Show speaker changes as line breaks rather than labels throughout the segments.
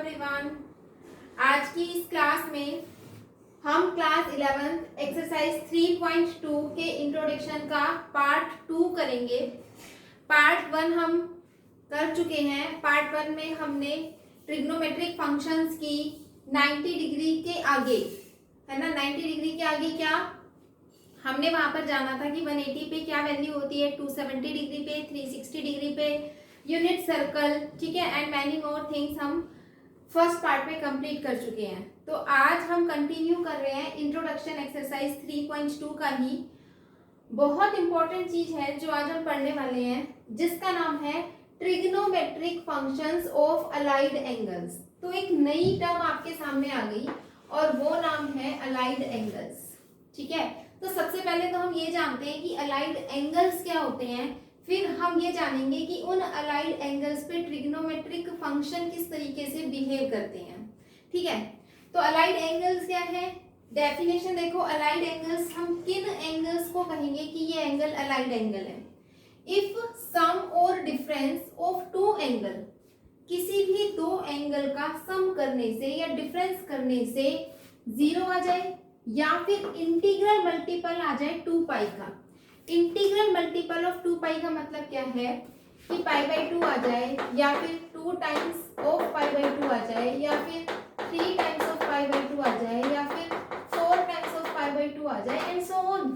Everyone. आज की इस क्लास में हम क्लास 11th एक्सरसाइज 3.2 के इंट्रोडक्शन का पार्ट 2 करेंगे। पार्ट 1 हम कर चुके हैं। पार्ट 1 में हमने ट्रिग्नोमेट्रिक फंक्शंस की 90 डिग्री के आगे, है ना, 90 डिग्री के आगे क्या हमने वहां पर जाना था कि 180 पे क्या वैल्यू होती है, 270 डिग्री पे, 360 डिग्री पे, यूनिट सर्कल, ठीक है, एंड मैनी मोर थिंग्स हम फर्स्ट पार्ट में कंप्लीट कर चुके हैं। तो आज हम कंटिन्यू कर रहे हैं इंट्रोडक्शन एक्सरसाइज 3.2 का ही। बहुत इंपॉर्टेंट चीज है जो आज हम पढ़ने वाले हैं, जिसका नाम है trigonometric functions of allied angles. तो एक नई टर्म आपके सामने आ गई और वो नाम है अलाइड एंगल्स, ठीक है। तो सबसे पहले तो हम ये जानते हैं कि अलाइड एंगल्स क्या होते हैं, फिर हम ये जानेंगे कि उन अलाइड एंगल्स पे ट्रिग्नोमेट्रिक फंक्शन किस तरीके से बिहेव करते हैं, ठीक है। तो अलाइड एंगल्स क्या है, डेफिनेशन देखो। अलाइड एंगल्स, हम किन एंगल्स को कहेंगे कि ये एंगल अलाइड एंगल है? इफ सम और डिफरेंस ऑफ टू एंगल, किसी भी दो एंगल का सम करने से या डिफरेंस करने से 0 आ जाए, या फिर इंटीग्रल मल्टीपल आ जाए 2 पाई का। इंटीग्रल मल्टीपल ऑफ 2 पाई का मतलब क्या है कि π/2 आ जाए, या फिर 2 टाइम्स ऑफ π/2 आ जाए, या फिर 3 टाइम्स ऑफ π/2 आ जाए, या फिर 4 टाइम्स ऑफ π/2 आ जाए, एंड सो ऑन।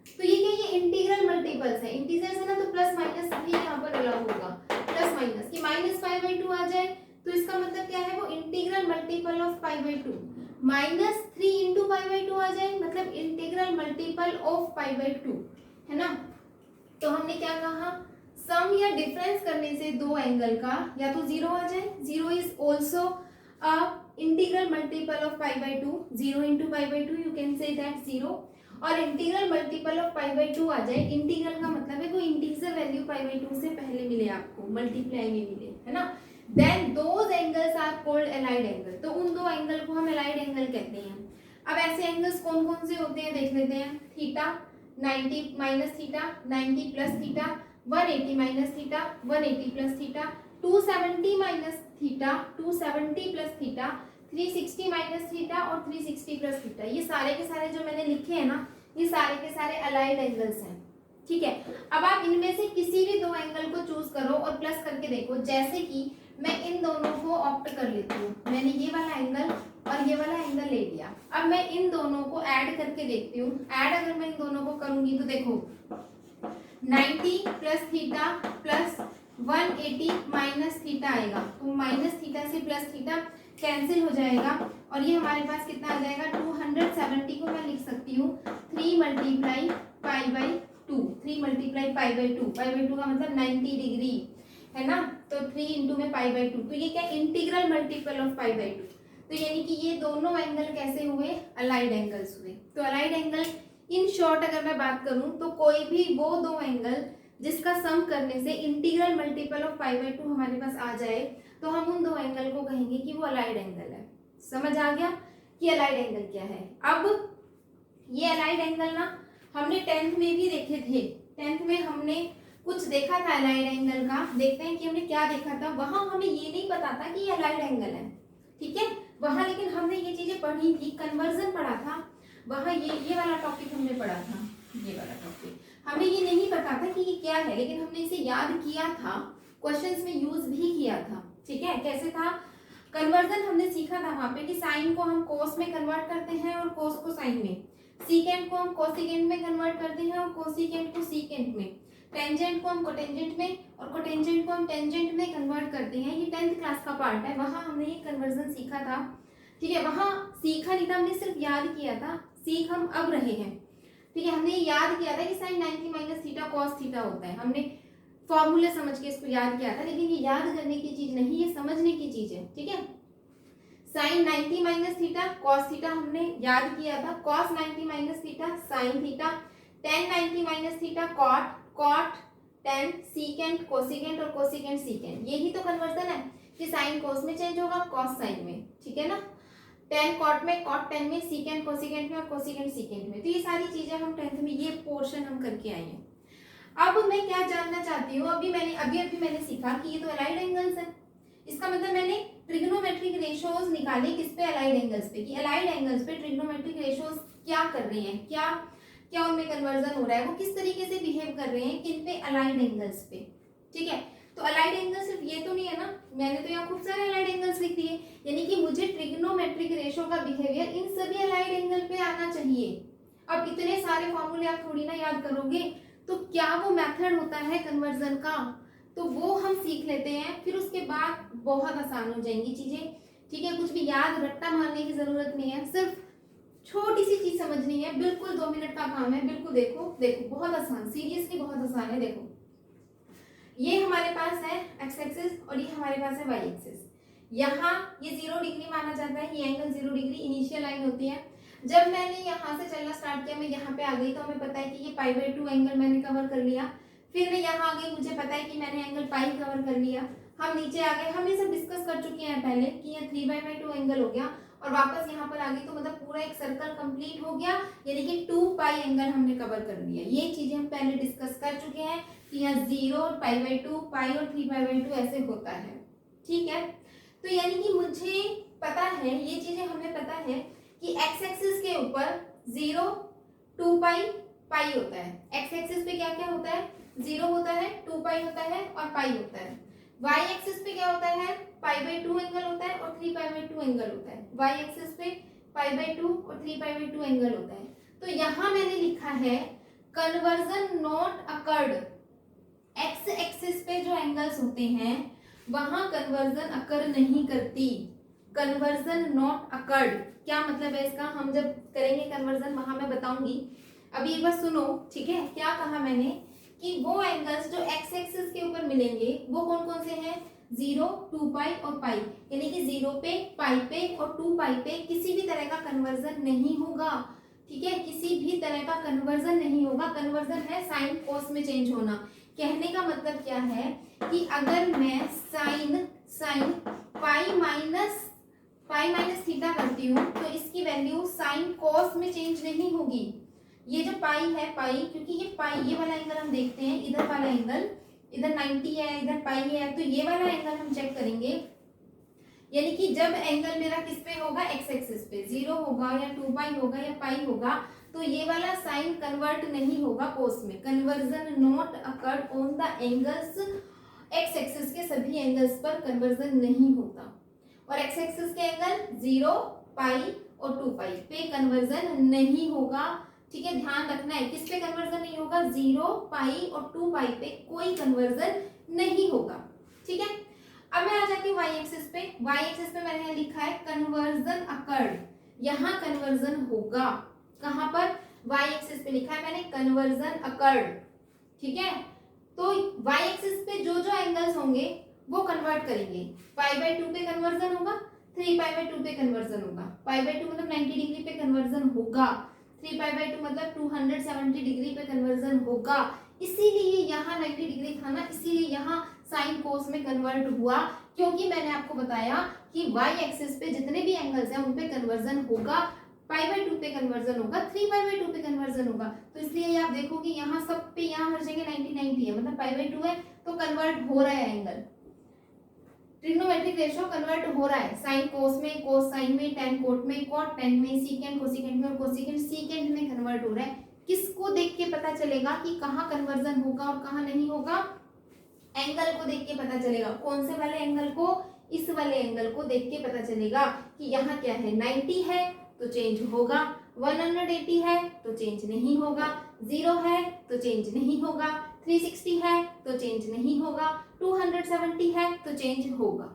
तो ये क्या, ये इंटीग्रल मल्टीपल्स है। इंटीजर्स है ना, तो प्लस माइनस भी यहाँ पर अलाउ होगा। प्लस माइनस की माइनस π/2 आ जाए तो इसका मतलब क्या है, वो इंटीग्रल मल्टीपल ऑफ π/2। -3 इंटू π/2 आ जाए मतलब इंटीग्रल मल्टीपल ऑफ π/2, है ना। तो हमने क्या कहा, सम या डिफरेंस करने से दो एंगल का या तो 0 आ जाए, 0 is also a integral multiple of π/2, 0 into π/2 you can say that 0, और इंटीग्रल मल्टीपल ऑफ π/2 आ जाए। इंटीग्रल का मतलब है कोई इंटीजर वैल्यू π/2 से पहले मिले आपको, मल्टीप्लाई में मिले, है ना। Then those angles are called allied angle. तो उन दो एंगल को हम अलाइड एंगल कहते हैं। अब ऐसे एंगल्स कौन कौन से होते हैं देख लेते हैं। Theta 90 minus theta, 90 plus theta, 180 minus theta, 180 plus theta, 270 minus theta, 270 plus theta, 360 minus theta और 360 प्लस थीटा। ये सारे के सारे जो मैंने लिखे हैं ना, ये सारे के सारे अलाइड एंगल्स हैं, ठीक है। अब आप इनमें से किसी भी दो एंगल को चूज करो और प्लस करके देखो। जैसे कि मैं इन दोनों को ऑप्ट कर लेती हूँ, मैंने ये वाला एंगल और ये वाला एंगल ले लिया। अब मैं इन दोनों को ऐड करके देखती हूँ। ऐड अगर मैं इन दोनों को करूंगी तो देखो 90 plus theta plus 180 minus theta आएगा, तो माइनस थीटा से प्लस थीटा कैंसिल हो जाएगा और ये हमारे पास कितना आ जाएगा, 270 को मैं लिख सकती हूँ 3 मल्टीप्लाई π/2, 3 मल्टीप्लाई π/2, π/2 का मतलब 90 डिग्री, है ना। तो 3 इंटू में π/2, तो ये क्या, इंटीग्रल मल्टीपल ऑफ π/2। तो यानी कि ये दोनों एंगल कैसे हुए, अलाइड एंगल्स हुए। तो अलाइड एंगल इन शॉर्ट अगर मैं बात करूं तो कोई भी वो दो एंगल जिसका सम करने से इंटीग्रल मल्टीपल ऑफ π/2 हमारे पास आ जाए, तो हम उन दो एंगल को कहेंगे कि वो अलाइड एंगल है। समझ आ गया कि अलाइड एंगल क्या है। अब ये अलाइड एंगल ना हमने 10th में भी देखे थे। 10th में हमने कुछ देखा था अलाइड एंगल का। देखते हैं कि हमने क्या देखा था। वहां हमें ये नहीं पता था कि ये अलाइड एंगल है, ठीक है। वहां लेकिन हमने ये चीजें पढ़ी थी, कन्वर्जन पढ़ा था वहां। ये वाला टॉपिक हमने पढ़ा था, ये वाला टॉपिक हमें ये नहीं पता था कि ये क्या है, लेकिन हमने इसे याद किया था, क्वेश्चंस में यूज भी किया था, ठीक है। कैसे था कन्वर्जन, हमने सीखा था वहां पे कि साइन को हम कोस में कन्वर्ट करते हैं और कोस को साइन में, सीकेंट को हम कोसिकेंट में कन्वर्ट करते हैं और कोसिकेंट को सीकेंट में, टेंजेंट को हम कोटेंजेंट में और कोटेंजेंट को हम टेंजेंट में कन्वर्ट करते हैं। ये 10th क्लास का पार्ट है, वहां हमने ये कन्वर्जन सीखा था, ठीक है। वहां सीखा नहीं था, हमने सिर्फ याद किया था। सीख हम अब रहे हैं, ठीक है। हमने ये याद किया था कि sine 90 minus theta cos theta होता है, हमने फॉर्मूले समझ के इसको याद किया था। लेकिन ये याद करने की चीज नहीं, ये समझने की चीज है, ठीक है। Sine 90 minus theta cos theta हमने याद किया था, cos 90 minus theta sine theta, tan 90 minus theta cot, cot tan secant cosecant और कोसिकेंट सीकेंट। यही तो कन्वर्जन है कि साइन कोस में चेंज होगा, कॉस साइन में, ठीक है ना। टेन कॉट में, कॉट टेन में, सीकेंट कोसिकेंट में और कोसिकेंट सीकेंट में। तो ये सारी चीजें हम 10th में ये पोर्शन हम करके आए हैं। अब मैं क्या जानना चाहती हूँ, अभी मैंने सीखा कि ये तो अलाइड एंगल्स है। इसका मतलब मैंने ट्रिग्नोमेट्री ट्रिग्नोमेट्रिक रेशियोज निकाले किस पे, अलाइड एंगल्स पे, कि अलाइड एंगल्स पे ट्रिग्नोमेट्रिक रेशियोज क्या कर रहे हैं, क्या क्या उनमें कन्वर्जन हो रहा है, वो किस तरीके से बिहेव कर रहे हैं किन पे, अलाइड एंगल्स पे। ठीक है, तो अलाइड एंगल सिर्फ ये तो नहीं है ना, मैंने तो यहाँ खूब सारे अलाइड एंगल्स लिख दिए, यानी कि मुझे ट्रिग्नोमेट्रिक रेशियो का बिहेवियर इन सभी अलाइड एंगल पे आना चाहिए। अब इतने सारे फॉर्मूले आप थोड़ी ना याद करोगे, तो क्या वो मेथड होता है कन्वर्जन का, तो वो हम सीख लेते हैं, फिर उसके बाद बहुत आसान हो जाएंगी चीजें। ठीक है, कुछ भी याद रट्टा मारने की जरूरत नहीं है, सिर्फ छोटी सी चीज समझनी है, बिल्कुल 2 मिनट का काम है, बिल्कुल देखो देखो बहुत आसान, सीरियसली बहुत आसान है। देखो ये हमारे पास है एक्स एक्सिस और ये हमारे पास है वाई एक्सिस। यहाँ ये 0 डिग्री माना जाता है, ये एंगल 0 डिग्री इनिशियल लाइन होती है। जब मैंने यहाँ से चलना स्टार्ट किया, मैं यहाँ पे आ गई, तो हमें पता है कि ये π/2 एंगल मैंने कवर कर लिया। फिर मैं यहाँ आ गई, मुझे पता है कि मैंने एंगल पाई कवर कर लिया। हम नीचे आ गए, हम ये सब डिस्कस कर चुके हैं पहले कि ये 3/2 एंगल हो गया, और वापस यहाँ पर आ गई, तो मतलब पूरा एक सर्कल कंप्लीट हो गया, यानी कि 2π एंगल हमने कवर कर लिया। ये चीजें हम पहले डिस्कस कर चुके हैं कि यहाँ 0 π/2 पाई और 3π/2 ऐसे होता है। ठीक है, तो यानी कि मुझे पता है, ये चीजें हमें पता है कि एक्स एक्सिस के ऊपर 0 2π पाई होता है। एक्स एक्सिस पे क्या क्या होता है, 0 होता है, 2π होता है और पाई होता है। वाई एक्सिस पे क्या होता है, π/2 एंगल होता है और 3π/2 एंगल होता है। वाई एक्सिस पे π/2 और 3π/2 एंगल होता है। तो यहाँ मैंने लिखा है conversion not occurred. X axis पे जो एंगल्स होते हैं वहां कन्वर्जन अकर नहीं करती, कन्वर्जन नॉट अकर्ड। क्या मतलब है इसका, हम जब करेंगे कन्वर्जन वहां मैं बताऊंगी, अभी एक बार सुनो। ठीक है, क्या कहा मैंने कि वो एंगल्स जो एक्स एक्सिस के ऊपर मिलेंगे वो कौन कौन से हैं, 0 2π और पाई, यानी कि 0 पे, पाई पे और 2π पे किसी भी तरह का कन्वर्जन नहीं होगा। ठीक है, किसी भी तरह का कन्वर्जन नहीं होगा। कन्वर्जन है साइन कोस में चेंज होना। कहने का मतलब क्या है कि अगर मैं साइन पाई माइनस थीटा करती हूँ तो इसकी वैल्यू साइन कोस में चेंज नहीं होगी। ये जो पाई है, पाई, क्योंकि ये पाई, ये वाला एंगल हम देखते हैं, इधर वाला एंगल, इधर 90 है, इधर पाई है, तो ये वाला एंगल हम चेक करेंगे। यानी कि जब एंगल मेरा किस पे होगा, एक्स एक्सिस पे, 0 होगा या 2π होगा या पाई होगा, तो ये वाला साइन कन्वर्ट नहीं होगा कोस में। Conversion not occurred on the angles, x axis के सभी एंगल्स पर कन्वर्जन नहीं होता। और एक्स एक्सिस के एंगल 0 पाई और 2π पे कन्वर्जन नहीं होगा। ठीक है, ध्यान रखना है, किस पे कन्वर्जन नहीं होगा, 0 पाई और 2π पे कोई कन्वर्जन नहीं होगा। ठीक है, अब मैं आ जाती हूँ वाई एक्सिस पे। वाई एक्सिस पे मैंने लिखा है कन्वर्जन अकर्ड, यहाँ कन्वर्जन होगा। कहाँ पर, वाई एक्सिस पे लिखा है मैंने कन्वर्जन अकर्ड। ठीक है, तो वाई एक्सिस पे जो जो एंगल्स होंगे वो कन्वर्ट करेंगे। π/2 पे कन्वर्जन होगा, 3π/2 पे कन्वर्जन होगा। π/2 मतलब 90 डिग्री पे कन्वर्जन होगा, 3π/2 मतलब 270 डिग्री पे कन्वर्जन होगा। इसीलिए यहाँ 90 डिग्री था ना, इसीलिए यहाँ साइन कोस में कन्वर्ट हुआ, क्योंकि मैंने आपको बताया कि वाई एक्सिस पे जितने भी एंगल्स हैं उन पे कन्वर्जन होगा। π/2 पे कन्वर्जन होगा, 3π/2 पे कन्वर्जन होगा, तो इसलिए आप देखोगे यहाँ सब पे, यहाँ हर जगह 90 है, मतलब π/2 है तो कन्वर्ट हो रहा है एंगल। ट्रिग्नोमेट्रिक रेशियो कन्वर्ट हो रहा है, साइन कोस में, कोस साइन में, टेन कोट में, कोट टेन में, सीकेंट कोसिकेंट में और कोसिकेंट सीकेंट में कन्वर्ट हो रहा है। किसको देख के पता चलेगा कि कहाँ कन्वर्जन होगा और कहाँ नहीं होगा, एंगल को देख के पता चलेगा। कौन से वाले एंगल को, इस वाले एंगल को देख के पता चलेगा कि यहाँ क्या है, 90 है तो चेंज होगा, 180 है तो चेंज नहीं होगा, 0 है तो चेंज नहीं होगा, 360 है तो चेंज नहीं होगा, 270 है तो चेंज होगा।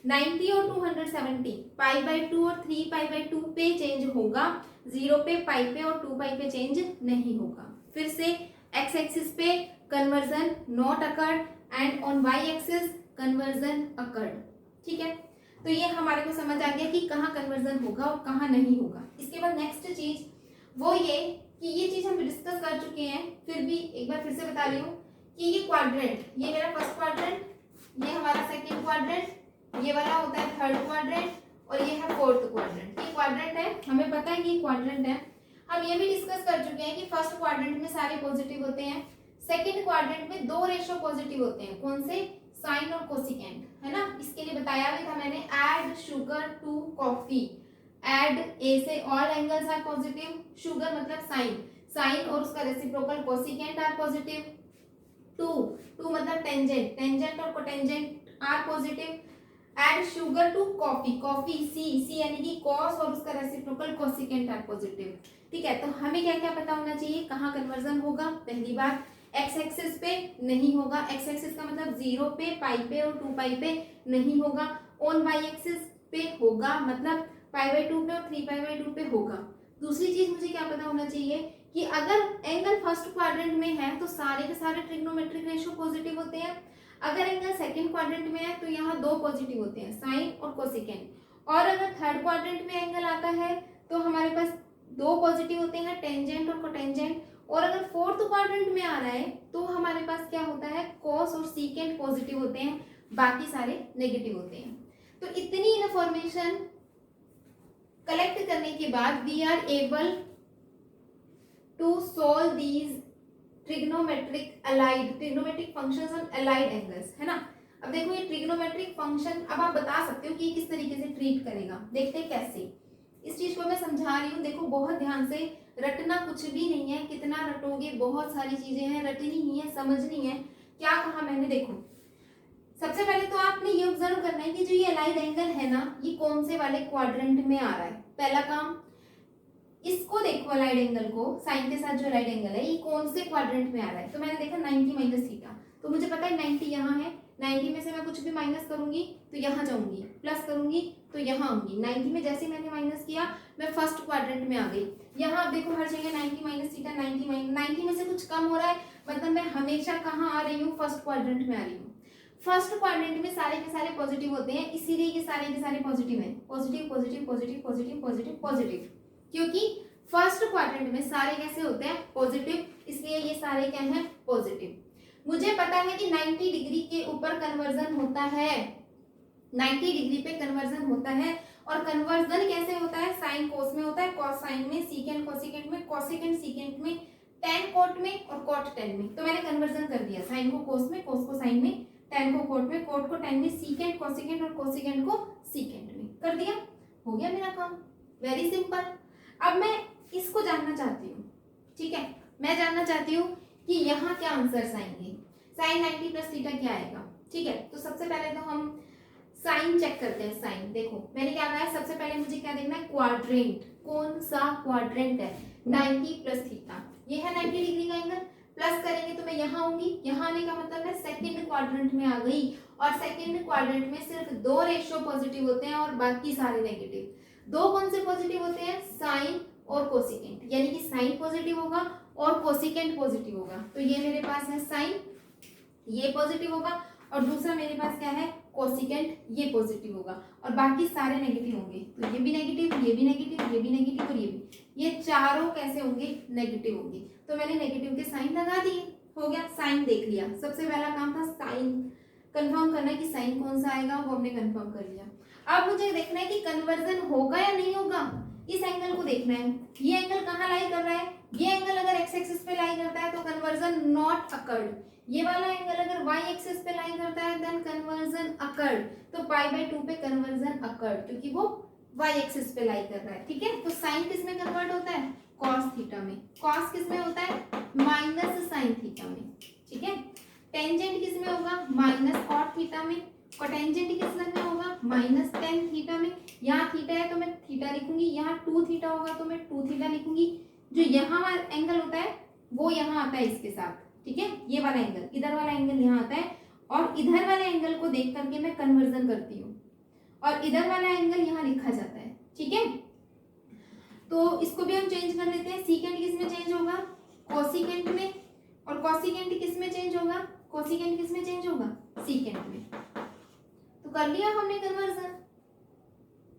90 और 270 π/2 और 3π/2 पे चेंज होगा, 0 पे, पाई पे और 2π पे चेंज नहीं होगा। फिर से एक्स एक्सिस पे conversion not occurred and on y axis conversion occurred. ठीक है, तो ये हमारे को समझ आ गया कि कहाँ कन्वर्जन होगा और कहाँ नहीं होगा। इसके बाद नेक्स्ट चीज वो ये कि ये चीज हम डिस्कस कर चुके हैं, फिर भी एक बार फिर से बता रही हूँ कि ये क्वाड्रेंट, ये मेरा फर्स्ट क्वाड्रेंट, ये हमारा सेकंड क्वाड्रेंट, ये वाला होता है थर्ड क्वाड्रेंट और ये है फोर्थ क्वाड्रेंट। ये क्वाड्रेंट है, हमें पता है कि क्वाड्रेंट है। हम ये भी डिस्कस कर चुके हैं कि फर्स्ट क्वाड्रेंट में सारे पॉजिटिव होते हैं, सेकंड क्वाड्रेंट में 2 रेशियो पॉजिटिव होते हैं। कौन से, साइन और कोसिकेंट, है ना। इसके लिए बताया भी था मैंने, add sugar to coffee, add a से all angles are positive, sugar मतलब साइन, साइन और उसका reciprocal cosecant are positive, to मतलब टेंजेंट, टेंजेंट और cotangent are positive, add sugar to coffee, coffee C यानी कि कॉस और उसका रेसिप्रोकल कोसिकेंट आर पॉजिटिव। ठीक है, तो हमें क्या क्या पता होना चाहिए, कहाँ कन्वर्जन होगा। पहली बात, एक्स एक्सिस पे नहीं होगा, एक्स एक्सिस का मतलब 0 पे, पाई पे और 2 पाई पे नहीं होगा। ऑन वाई एक्सिस पे होगा, मतलब π/2 पे और 3π/2 पे होगा। दूसरी चीज मुझे क्या पता होना चाहिए कि अगर एंगल फर्स्ट क्वाड्रेंट में है तो सारे के सारे ट्रिग्नोमेट्रिक रेशियो पॉजिटिव होते हैं। अगर एंगल सेकंड क्वाड्रेंट में है तो यहाँ 2 पॉजिटिव होते हैं, साइन और कोसिकेंट। और अगर थर्ड क्वाड्रेंट में एंगल आता है तो हमारे पास 2 पॉजिटिव होते हैं, टेंजेंट और कोटेंजेंट। और अगर फोर्थ क्वाड्रेंट में आ रहा है तो हमारे पास क्या होता है, कॉस और सीकेंट पॉजिटिव होते हैं, बाकी सारे नेगेटिव होते हैं। तो इतनी इन्फॉर्मेशन कलेक्ट करने के बाद we are able to solve these trigonometric functions on allied angles, है ना। अब देखो ये ट्रिग्नोमेट्रिक फंक्शन, अब आप बता सकते हो कि किस तरीके से ट्रीट करेगा। देखते हैं कैसे। इस चीज को मैं समझा रही हूँ, देखो बहुत ध्यान से, रटना कुछ भी नहीं है, कितना रटोगे, बहुत सारी चीजें हैं, रटनी ही है, समझनी है। क्या कहा मैंने, देखो सबसे पहले तो आपने ये ऑब्जर्व करना है कि जो ये अलाइड एंगल है ना, ये कौन से वाले क्वाड्रेंट में आ रहा है। पहला काम, इसको देखो अलाइड एंगल को, साइन के साथ जो अलाइड एंगल है ये कौन से क्वाड्रेंट में आ रहा है। तो मैंने देखा 90 माइनस थीटा, तो मुझे पता है 90 यहाँ है, 90 में से मैं कुछ भी माइनस करूंगी तो यहाँ जाऊंगी, प्लस करूंगी तो यहाँ आऊंगी। 90 में जैसे मैंने माइनस किया मैं फर्स्ट क्वाड्रेंट में आ गई। यहाँ आप देखो हर जगह 90 माइनस थीटा, 90 में से कुछ कम हो रहा है, मतलब मैं हमेशा कहाँ आ रही हूँ, फर्स्ट क्वाड्रेंट में आ रही हूँ। फर्स्ट क्वाड्रेंट में सारे के सारे पॉजिटिव होते हैं, इसीलिए ये सारे के सारे पॉजिटिव हैं, positive positive positive positive positive positive, क्योंकि फर्स्ट क्वाड्रेंट में सारे कैसे होते हैं, पॉजिटिव, इसलिए ये सारे क्या हैं, पॉजिटिव। मुझे पता है कि 90 डिग्री के ऊपर कन्वर्जन होता है, 90 डिग्री पे कन्वर्जन होता है। और कन्वर्जन कैसे होता है, साइन कोस में होता है, कॉस साइन में, सीकेंट कोसिकेंट में, कोसिकेंट सीकेंट में, टेन कोट में और कोट टेन में। तो मैंने कन्वर्जन कर दिया, साइन को कोस में, कोस को साइन में, टेन को कोट में, कोट को टेन में, सीकेंट कोसिकेंट और कोसिकेंट को सीकेंट में कर दिया, हो गया मेरा काम, वेरी सिंपल। अब मैं इसको जानना चाहती हूँ, ठीक है, मैं जानना चाहती हूँ कि यहाँ क्या आंसर्स आएंगे, साइन 90 प्लस थीटा क्या आएगा। ठीक है, तो सबसे पहले तो हम साइन चेक करते हैं। साइन देखो मैंने क्या कहा है, सबसे पहले मुझे क्या देखना है, क्वाड्रेंट, कौन सा क्वाड्रेंट है, 90 प्लस थीटा, ये है 90 डिग्री का एंगल। प्लस करेंगे तो मैं यहाँ आऊंगी, यहाँ आने का मतलब मैं सेकंड क्वाड्रेंट में आ गई, और सेकंड क्वाड्रेंट में सिर्फ 2 रेशियो पॉजिटिव होते हैं और बाकी सारे नेगेटिव। 2 कौन से पॉजिटिव होते हैं, साइन और कोसिकेंट, यानी कि साइन पॉजिटिव होगा और कोसिकेंट पॉजिटिव होगा। तो ये मेरे पास है साइन, ये पॉजिटिव होगा, और दूसरा मेरे पास क्या है, कोसिकेंट, ये पॉजिटिव होगा, और बाकी सारे नेगेटिव होंगे। तो ये भी नेगेटिव, ये भी नेगेटिव, ये भी नेगेटिव और ये भी, ये चारों कैसे होंगे, नेगेटिव होंगे। तो मैंने नेगेटिव के साइन लगा दिए, हो गया, साइन देख लिया। सबसे पहला काम था साइन कंफर्म करना कि साइन कौन सा आएगा, वो हमने कंफर्म कर लिया। अब मुझे देखना है कि कन्वर्जन होगा या नहीं होगा, इस एंगल को देखना है। ये एंगल कहाँ लाई कर रहा है, ये एंगल अगर एक्स एक्सिस पे लाई करता है तो कन्वर्जन नॉट अकर्ड, ये वाला एंगल अगर वाई एक्सिस पे लाई करता है देन कन्वर्जन अकर्ड। तो π/2 पे कन्वर्जन अकर्ड, क्योंकि वो वाई एक्सिस पे लाई कर रहा है। ठीक है, तो साइन किस में कन्वर्ट होता है, कॉस थीटा में। कॉस किस में होता है, माइनस साइन थीटा में। ठीक है, टेंजेंट किस में होगा, माइनस कॉट थीटा में। कोटेंजेंट किस में होगा, माइनस टेन थीटा में। यहाँ थीटा है तो मैं थीटा लिखूंगी, यहाँ 2 थीटा होगा तो मैं 2 थीटा लिखूंगी। जो यहाँ वाला एंगल होता है वो यहाँ आता है इसके साथ। ठीक है, ये वाला एंगल, इधर वाला एंगल यहाँ आता है, और इधर वाले एंगल को देख करके मैं कन्वर्जन करती हूँ, और इधर वाला एंगल यहाँ लिखा जाता है। ठीक है, तो इसको भी हम चेंज कर लेते हैं। सीकेंट किस में चेंज होगा, कोसिकेंट में, और कोसिकेंट किस में चेंज होगा, कोसिकेंट किस में चेंज होगा, सीकेंट में। तो कर लिया हमने कन्वर्जन।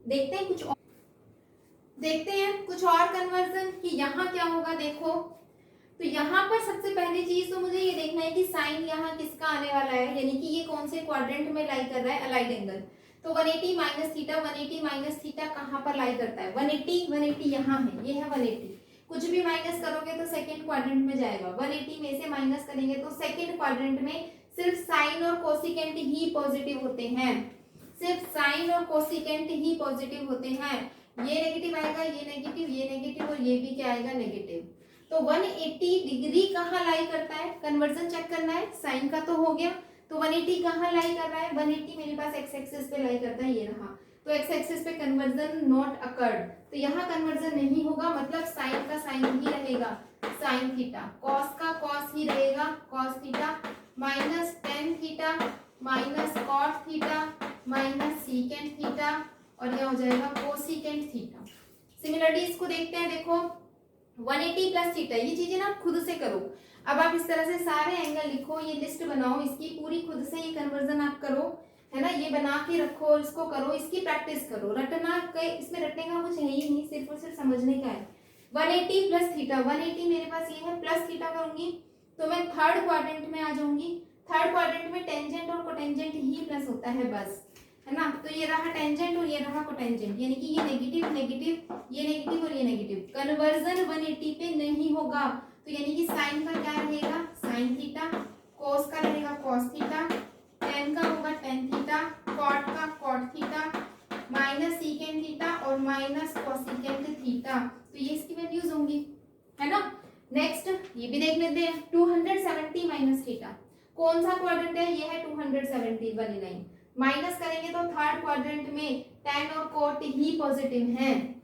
देखते हैं कुछ और, देखते हैं कुछ और कन्वर्जन कि यहाँ क्या होगा। देखो तो यहाँ पर सबसे पहली चीज तो मुझे ये देखना है कि साइन यहाँ किसका आने वाला है, यानी कि ये कौन से क्वाड्रेंट में लाई कर रहा है, अलाइड एंगल। तो 180 माइनस थीटा, 180 माइनस थीटा कहाँ पर लाई करता है, 180 यहाँ है, ये है 180। कुछ भी माइनस करोगे तो सेकंड क्वाड्रेंट में जाएगा, 180 में से माइनस करेंगे तो सेकंड क्वाड्रेंट में सिर्फ साइन और कोसिकेंट ही पॉजिटिव होते हैं, सिर्फ साइन और कोसिकेंट ही पॉजिटिव होते हैं। ये नेगेटिव आएगा, ये नेगेटिव और ये भी क्या आएगा, नेगेटिव। तो 180 डिग्री कहाँ लाई करता है, कन्वर्जन चेक करना है, साइन का तो हो गया, तो 180 कहाँ लाई कर रहा है, 180 मेरे पास एक्स एक्सिस पे लाई करता है, ये रहा। तो एक्स एक्सिस पे कन्वर्जन नॉट अकर्ड, तो यहाँ कन्वर्जन नहीं होगा, मतलब साइन का साइन ही रहेगा, साइन थीटा, कॉस का कॉस ही रहेगा, cos theta, minus tan theta minus cot theta minus secant theta, और यह हो जाएगा कोसिकेंट थीटा। सिमिलरली इसको देखते हैं, देखो 180 प्लस थीटा, ये चीजें ना खुद से करो। अब आप इस तरह से सारे एंगल लिखो, ये लिस्ट बनाओ, इसकी पूरी खुद से ये कन्वर्जन आप करो, है ना, ये बना के रखो, इसको करो, इसकी प्रैक्टिस करो। रटना इसमें रटने का कुछ है ही नहीं, सिर्फ और सिर्फ समझने का है। 180 प्लस थीटा, 180 मेरे पास ये है, प्लस थीटा करूंगी तो मैं थर्ड क्वाड्रेंट में आ जाऊंगी। थर्ड क्वाड्रेंट में टेंजेंट और कोटेंजेंट ही प्लस होता है बस, है ना। तो ये रहा टेंजेंट और ये रहा कोटेंजेंट, यानी कि ये नेगेटिव नेगेटिव, ये नेगेटिव और ये नेगेटिव। कन्वर्जन 180 पे नहीं होगा, तो यानी कि साइन का क्या रहेगा, साइन थीटा, कोस का रहेगा कॉस थीटा, टेन का होगा टेन थीटा, कॉट का cot theta, minus secant theta और माइनस कोसिकेंट थीटा। तो ये इसकी वैल्यूज होंगी, है ना। नेक्स्ट ये भी देख लेते हैं, 270 माइनस थीटा, कौन सा क्वाड्रेंट है, ये है 270 वाली लाइन। माइनस करेंगे तो थर्ड क्वाड्रेंट में टेन और कोट ही पॉजिटिव हैं,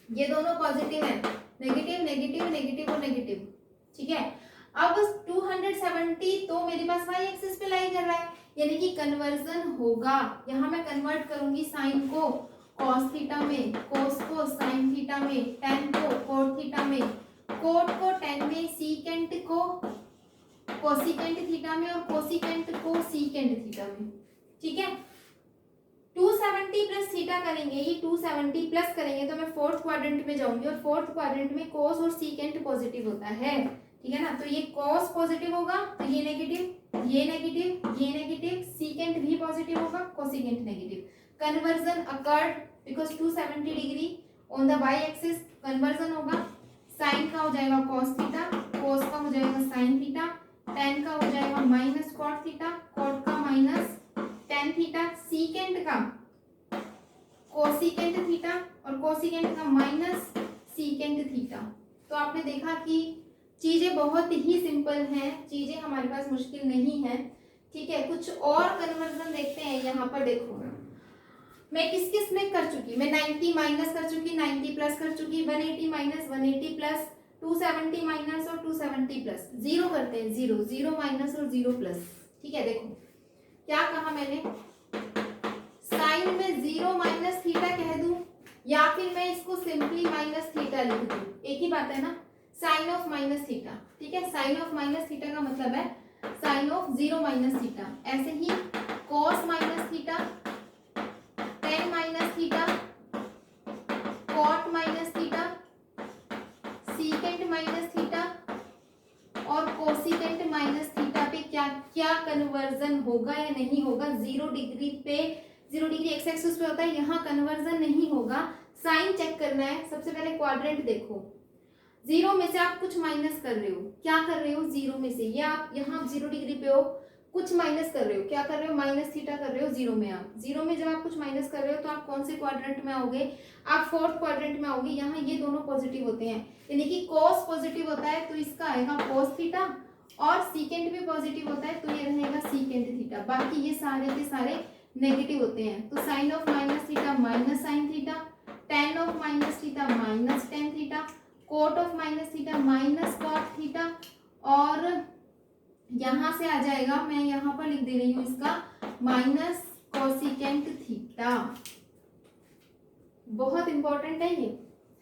ये दोनों पॉजिटिव हैं, नेगेटिव नेगेटिव नेगेटिव और नेगेटिव, ठीक है। अब 270 तो मेरे पास वाई एक्सिस पे लाई कर रहा है, यानी कि कन्वर्जन होगा। यहाँ मैं कन्वर्ट करूंगी साइन को कॉस थीटा में, कोस को साइन थीटा में, टेन को कोट थीटा में, कोट को टेन में, सीकेंट को कोसिकेंट थीटा में और कोसिकेंट को सीकेंट थीटा में, ठीक है। 270 प्लस थीटा करेंगे, ये 270 प्लस करेंगे तो मैं फोर्थ क्वाड्रेंट में जाऊंगी, और फोर्थ क्वाड्रेंट में कोस और सीकेंट पॉजिटिव होता है, ठीक है ना। तो ये कॉस पॉजिटिव होगा तो ये नेगेटिव, ये नेगेटिव, ये नेगेटिव, सीकेंट भी पॉजिटिव होगा, cosecant negative. Conversion occurred because 270 degree on the y axis, conversion होगा, साइन का हो जाएगा कॉस थीटा, कोस का हो जाएगा साइन थीटा, टेन का हो जाएगा माइनस कॉट थीटा, कॉट का माइनस टेन थीटा, सीकेंट का कोसिकेंट थीटा और कोसिकेंट का माइनस सीकेंट थीटा। तो आपने देखा कि चीजें बहुत ही सिंपल हैं, चीजें हमारे पास मुश्किल नहीं है, ठीक है। कुछ और कन्वर्जन देखते हैं, यहाँ पर देखो मैं किस किस में कर चुकी, मैं 90 माइनस कर चुकी, 90 प्लस कर चुकी, 180 माइनस 180 प्लस, 270 माइनस और 270 प्लस, जीरो करते हैं, जीरो जीरो माइनस और जीरो प्लस, ठीक है। देखो क्या कहा मैंने, साइन में जीरो माइनस थीटा कह दूं या फिर मैं इसको सिंपली माइनस थीटा लिख दूं, एक ही बात है ना, साइन ऑफ माइनस थीटा, ठीक है। साइन ऑफ माइनस थीटा का मतलब है sine of zero minus theta, ऐसे ही cos minus theta, tan minus theta, cot minus theta, secant minus theta और कोसिकेंट माइनस थीटा पे क्या क्या कन्वर्जन होगा या नहीं होगा। 0 डिग्री पे, 0 डिग्री एक्स एक्सिस पे होता है, यहाँ कन्वर्जन नहीं होगा। साइन चेक करना है, सबसे पहले क्वाड्रेंट देखो, 0 में से आप कुछ माइनस कर रहे हो, क्या कर रहे हो, 0 में से, या आप यहाँ 0 डिग्री पे हो, कुछ माइनस कर रहे हो, क्या कर रहे हो, माइनस थीटा कर रहे हो 0 में। आप 0 में जब आप कुछ माइनस कर रहे हो तो आप कौन से क्वाड्रेंट में आओगे, आप फोर्थ क्वाड्रेंट में आओगे। यहाँ ये दोनों पॉजिटिव होते हैं, यानी कि कॉस पॉजिटिव होता है तो इसका आएगा कॉस थीटा, और सीकेंट भी पॉजिटिव होता है तो ये रहेगा सीकेंट थीटा। बाकी ये सारे के सारे नेगेटिव होते हैं, तो sine of minus theta minus sine theta, tan of minus theta minus tan theta, cot of minus theta minus cot theta, और यहां से आ जाएगा, मैं यहां पर लिख दे रही हूं इसका माइनस कोसिकेंट थीटा। बहुत इंपॉर्टेंट है ये,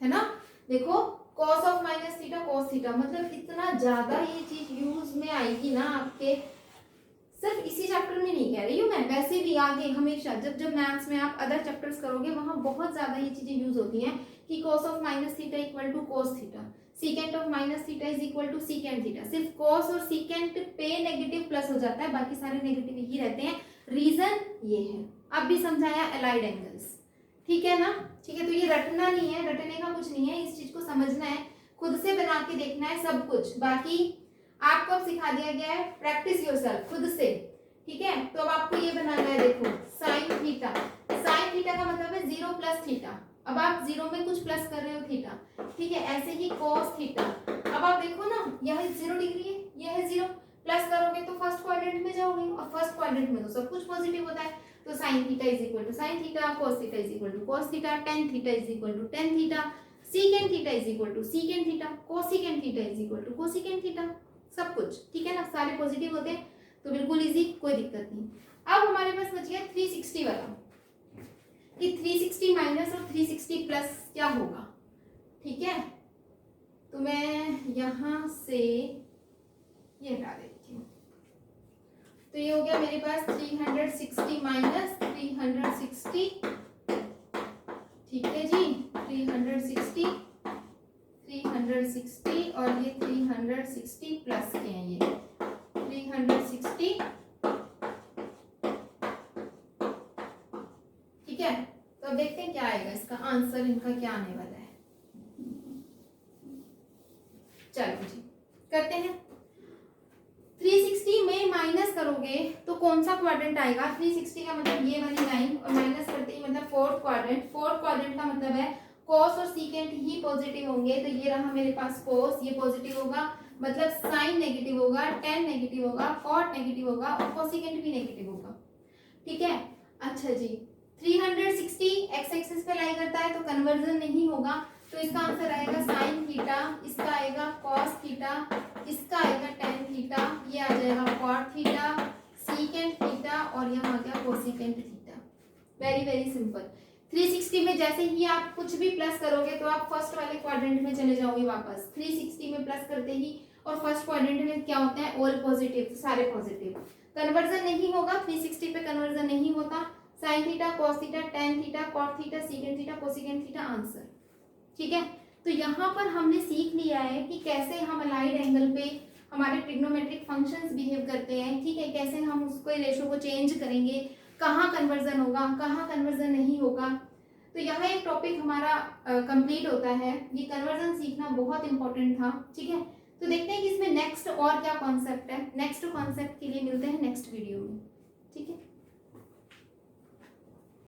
है ना। देखो cos of minus theta cos theta, मतलब इतना ज्यादा ये चीज यूज में आएगी ना आपके, सिर्फ इसी चैप्टर में नहीं कह रही हूँ मैं, वैसे भी आगे हमेशा जब जब मैथ्स में आप अदर चैप्टर्स करोगे वहां बहुत ज्यादा ये चीजें यूज होती हैं कि cos of minus theta equal to cos theta, secant of minus theta is equal to secant theta. सिर्फ कॉस और सीकेंट पे नेगेटिव प्लस हो जाता है, बाकी सारे नेगेटिव ही रहते हैं। रीजन ये है, अब भी समझाया एलाइड एंगल्स, ठीक है ना, ठीक है। तो ये रटना नहीं है, रटने का कुछ नहीं है, इस चीज को समझना है, खुद से बना के देखना है सब कुछ। बाकी आपको अब सिखा दिया गया है प्रैक्टिस योरसेल्फ, खुद से ठीक है। तो अब आपको ये बनाना है, देखो साइन थीटा, साइन थीटा का मतलब है 0 प्लस थीटा। अब आप 0 में कुछ प्लस कर रहे हो थीटा, ठीक है। ऐसे ही cos थीटा, अब आप देखो ना यह 0 डिग्री है, यह है 0, प्लस करोगे तो फर्स्ट क्वाड्रेंट में जाओगे और फर्स्ट क्वाड्रेंट में तो सब कुछ पॉजिटिव होता है। तो sine theta is equal to sine theta, cos theta is equal to cos theta, tan theta is equal to tan theta, secant theta is equal to secant theta, cosecant theta is equal to cosecant theta, सब कुछ ठीक है ना, सारे positive होते हैं तो बिल्कुल इजी, कोई दिक्कत नहीं। अब हमारे पास बच गया 360 वाला, कि 360 माइनस और 360 प्लस क्या होगा, ठीक है। तो मैं यहां से ये हटा देती हूँ, तो ये हो गया मेरे पास 360 माइनस 360, ठीक है जी, 360 और ये 360 प्लस के हैं, ये 360, ठीक है। तो अब देखते हैं क्या आएगा, इसका आंसर इनका क्या आने वाला है। चलो जी करते हैं। 360 में माइनस करोगे तो कौन सा क्वाड्रेंट आएगा, 360 का मतलब ये वाली लाइन, और माइनस करते ही मतलब फोर्थ क्वाड्रेंट, फोर्थ क्वाड्रेंट का मतलब है cos और secant ही पॉजिटिव होंगे। तो ये रहा मेरे पास cos, ये पॉजिटिव होगा, मतलब sin नेगेटिव होगा, tan नेगेटिव होगा, cot नेगेटिव होगा और cosecant भी नेगेटिव होगा, ठीक है। अच्छा जी, 360 एक्स एक्सिस पे लाई करता है तो कन्वर्जन नहीं होगा, तो इसका आंसर आएगा साइन थीटा, इसका आएगा cos थीटा, इसका आएगा tan थीटा, ये आ जाएगा cot थीटा, secant थीटा और यहाँ आ गया cosecant theta. Very very simple. 360 में जैसे ही आप कुछ भी प्लस करोगे तो आप फर्स्ट वाले क्वाड्रेंट में चले जाओगे वापस। 360 में प्लस करते ही और फर्स्ट क्वाड्रेंट में क्या होता है, ऑल पॉजिटिव, सारे पॉजिटिव। कन्वर्जन नहीं होगा, 360 पे कन्वर्जन नहीं होता। Sign theta, cos theta, tan theta, cot theta, secant theta, cosecant theta answer, ठीक है। तो यहाँ पर हमने सीख लिया है कि कैसे हम अलाइड एंगल पे हमारे ट्रिग्नोमेट्रिक फंक्शंस बिहेव करते हैं, ठीक है। कैसे हम उसको रेशो को चेंज करेंगे, कहाँ कन्वर्जन होगा, कहाँ कन्वर्जन नहीं होगा। तो यहाँ एक टॉपिक हमारा कंप्लीट होता है। ये कन्वर्जन सीखना बहुत इंपॉर्टेंट था, ठीक है। तो देखते हैं कि इसमें नेक्स्ट और क्या कॉन्सेप्ट है। नेक्स्ट कॉन्सेप्ट के लिए मिलते हैं नेक्स्ट वीडियो में, ठीक है।